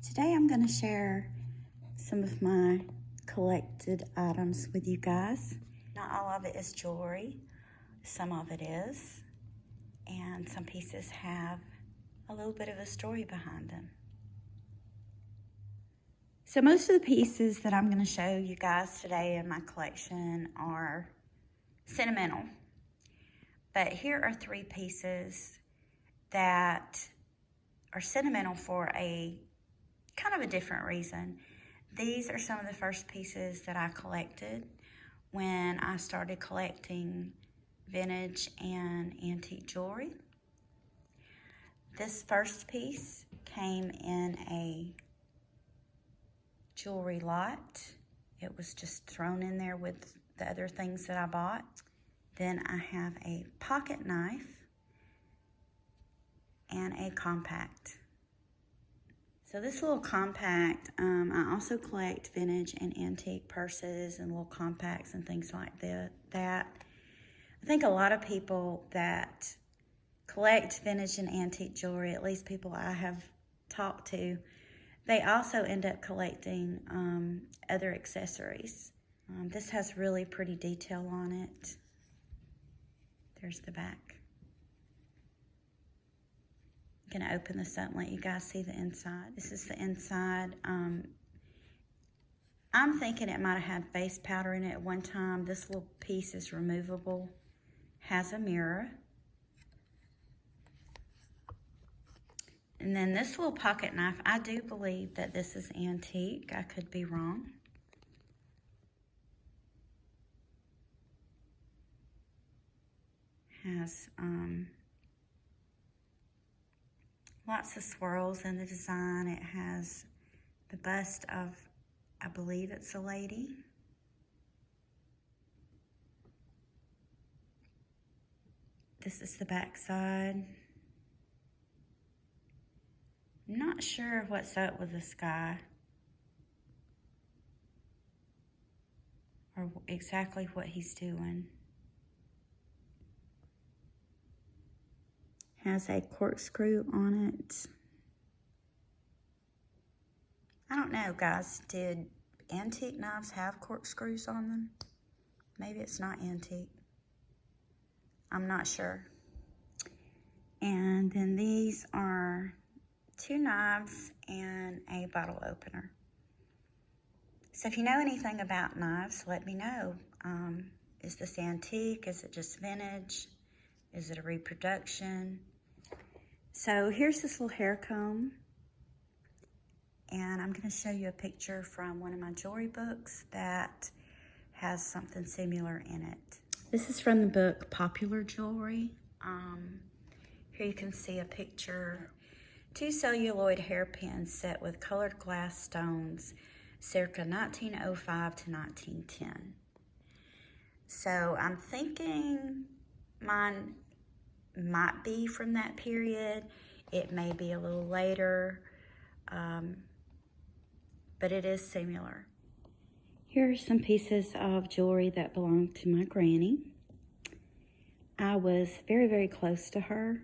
Today I'm going to share some of my collected items with you guys. Not all of it is jewelry, some of it is, and some pieces have a little bit of a story behind them. So most of the pieces that I'm going to show you guys today in my collection are sentimental. But here are 3 pieces that are sentimental for a kind of a different reason. These are some of the first pieces that I collected when I started collecting vintage and antique jewelry. This first piece came in a jewelry lot. It was just thrown in there with the other things that I bought. Then I have a pocket knife and a compact. So this little compact, I also collect vintage and antique purses and little compacts and things like that. I think a lot of people that collect vintage and antique jewelry, at least people I have talked to, they also end up collecting other accessories. This has really pretty detail on it. There's the back. I'm going to open this up and let you guys see the inside. This is the inside. I'm thinking it might have had face powder in it at one time. This little piece is removable, has a mirror. And then this little pocket knife, I do believe that this is antique. I could be wrong. Has lots of swirls in the design. It has the bust of, I believe it's a lady. This is the back side. Not sure what's up with this guy or exactly what he's doing. Has a corkscrew on it. I don't know, guys. Did antique knives have corkscrews on them? Maybe it's not antique. I'm not sure. And then these are 2 knives and a bottle opener. So if you know anything about knives, let me know. Is this antique? Is it just vintage? Is it a reproduction? So here's this little hair comb. And I'm going to show you a picture from one of my jewelry books that has something similar in it. This is from the book Popular Jewelry. Here you can see a picture. 2 celluloid hairpins set with colored glass stones circa 1905 to 1910. So I'm thinking mine might be from that period. It may be a little later, but it is similar. Here are some pieces of jewelry that belonged to my granny. I was very, very close to her,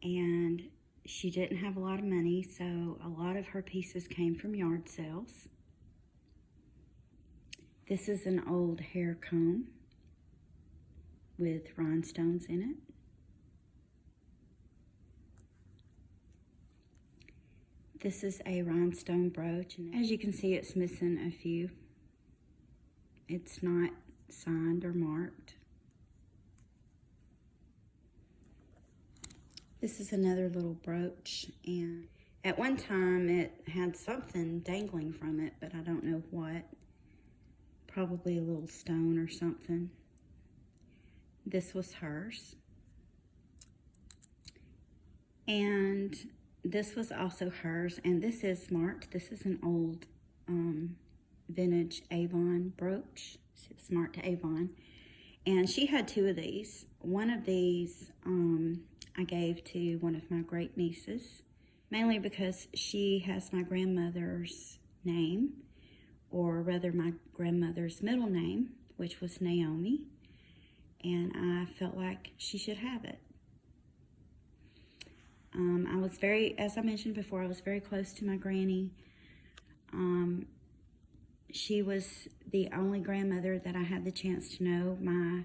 and she didn't have a lot of money, so a lot of her pieces came from yard sales. This is an old hair comb with rhinestones in it. This is a rhinestone brooch, and as you can see, it's missing a few. It's not signed or marked. This is another little brooch, and at one time it had something dangling from it, but I don't know what. Probably a little stone or something. This was hers. And this was also hers, and this is marked. This is an old vintage Avon brooch. It's marked Avon. And she had 2 of these. One of these I gave to one of my great nieces, mainly because she has my grandmother's name, or rather my grandmother's middle name, which was Naomi, and I felt like she should have it. I was as I mentioned before, I was very close to my granny. She was the only grandmother that I had the chance to know. My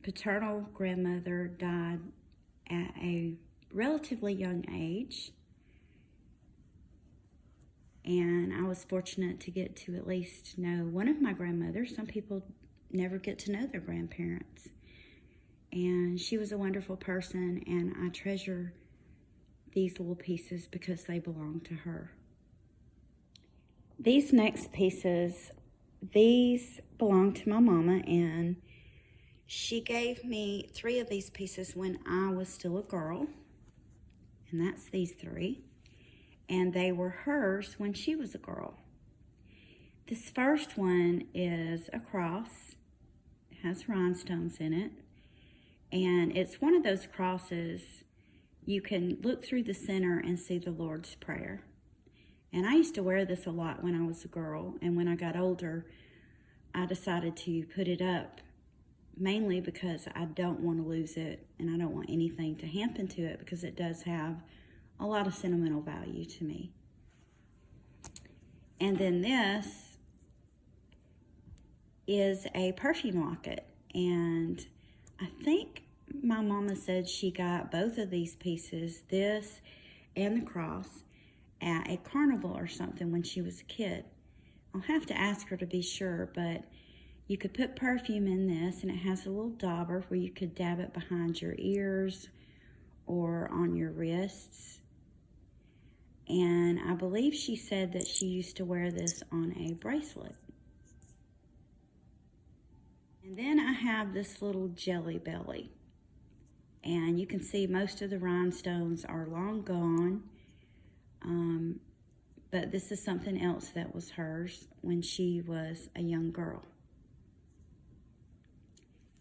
paternal grandmother died at a relatively young age, and I was fortunate to get to at least know one of my grandmothers. Some people never get to know their grandparents, and she was a wonderful person, and I treasure these little pieces because they belong to her. These next pieces, these belong to my mama, and she gave me 3 of these pieces when I was still a girl, and that's these 3, and they were hers when she was a girl. This first one is a cross. It has rhinestones in it, and it's one of those crosses you can look through the center and see the Lord's Prayer. And I used to wear this a lot when I was a girl, and when I got older, I decided to put it up, mainly because I don't want to lose it, and I don't want anything to happen to it, because it does have a lot of sentimental value to me. And then this is a perfume locket, and I think my mama said she got both of these pieces, this and the cross, at a carnival or something when she was a kid. I'll have to ask her to be sure, but you could put perfume in this, and it has a little dauber where you could dab it behind your ears or on your wrists. And I believe she said that she used to wear this on a bracelet. And then I have this little jelly belly. And you can see most of the rhinestones are long gone. But this is something else that was hers when she was a young girl.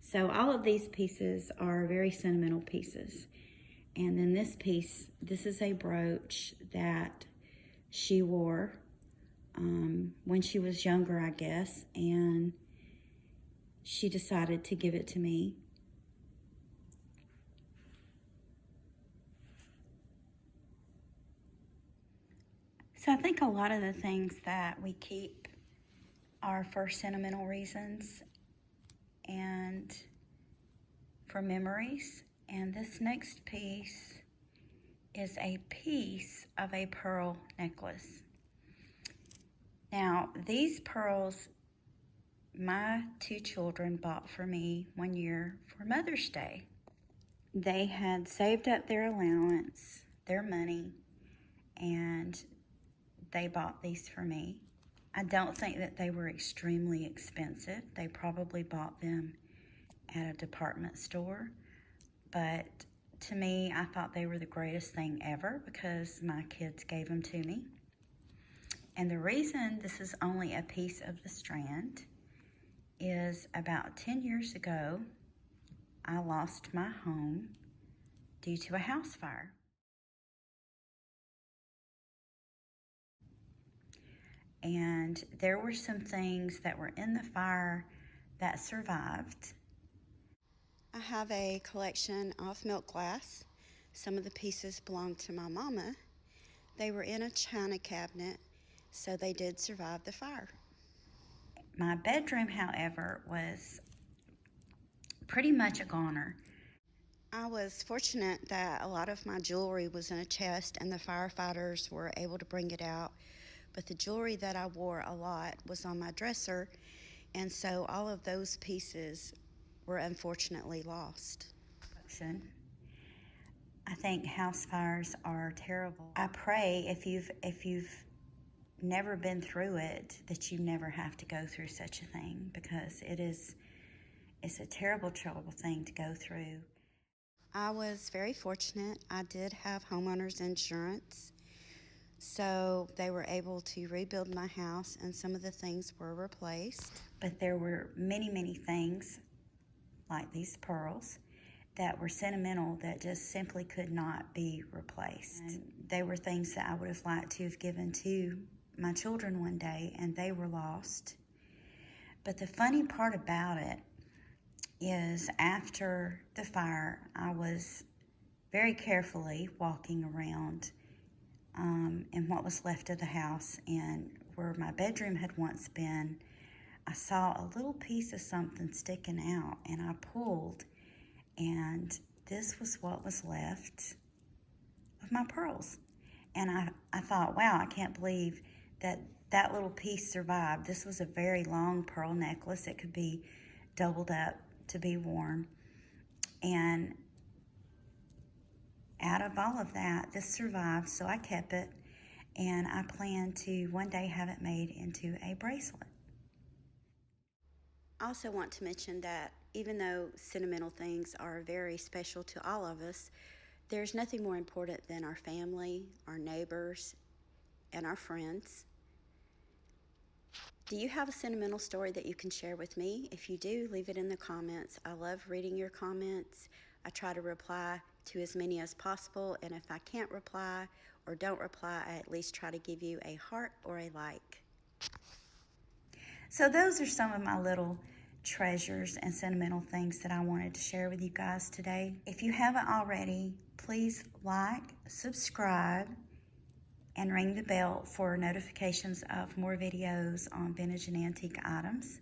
So all of these pieces are very sentimental pieces. And then this piece, this is a brooch that she wore when she was younger, I guess, and she decided to give it to me. So I think a lot of the things that we keep are for sentimental reasons and for memories. And this next piece is a piece of a pearl necklace. Now, these pearls, my 2 children bought for me one year for Mother's Day. They had saved up their allowance, their money, and they bought these for me. I don't think that they were extremely expensive. They probably bought them at a department store. But to me, I thought they were the greatest thing ever because my kids gave them to me. And the reason this is only a piece of the strand is about 10 years ago, I lost my home due to a house fire. And there were some things that were in the fire that survived. I have a collection of milk glass. Some of the pieces belong to my mama. They were in a china cabinet, so they did survive the fire. My bedroom, however, was pretty much a goner. I was fortunate that a lot of my jewelry was in a chest and the firefighters were able to bring it out. But the jewelry that I wore a lot was on my dresser, and so all of those pieces were unfortunately lost. I think house fires are terrible. I pray if you've never been through it, that you never have to go through such a thing, because it's a terrible thing to go through. I was very fortunate. I did have homeowners insurance. So they were able to rebuild my house, and some of the things were replaced. But there were many, many things, like these pearls, that were sentimental that just simply could not be replaced. And they were things that I would have liked to have given to my children one day, and they were lost. But the funny part about it is after the fire, I was very carefully walking around in what was left of the house, and where my bedroom had once been, I saw a little piece of something sticking out, and I pulled, and this was what was left of my pearls. And I thought, wow, I can't believe that that little piece survived. This was a very long pearl necklace. It could be doubled up to be worn. And out of all of that, this survived, so I kept it. And I plan to one day have it made into a bracelet. I also want to mention that even though sentimental things are very special to all of us, there's nothing more important than our family, our neighbors, and our friends. Do you have a sentimental story that you can share with me? If you do, leave it in the comments. I love reading your comments. I try to reply to as many as possible, and if I can't reply or don't reply, I at least try to give you a heart or a like. So those are some of my little treasures and sentimental things that I wanted to share with you guys today. If you haven't already, please like, subscribe, and ring the bell for notifications of more videos on vintage and antique items.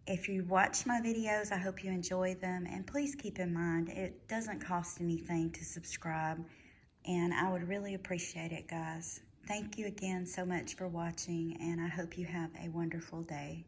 If you watch my videos, I hope you enjoy them, and please keep in mind it doesn't cost anything to subscribe, and I would really appreciate it, guys. Thank you again so much for watching, and I hope you have a wonderful day.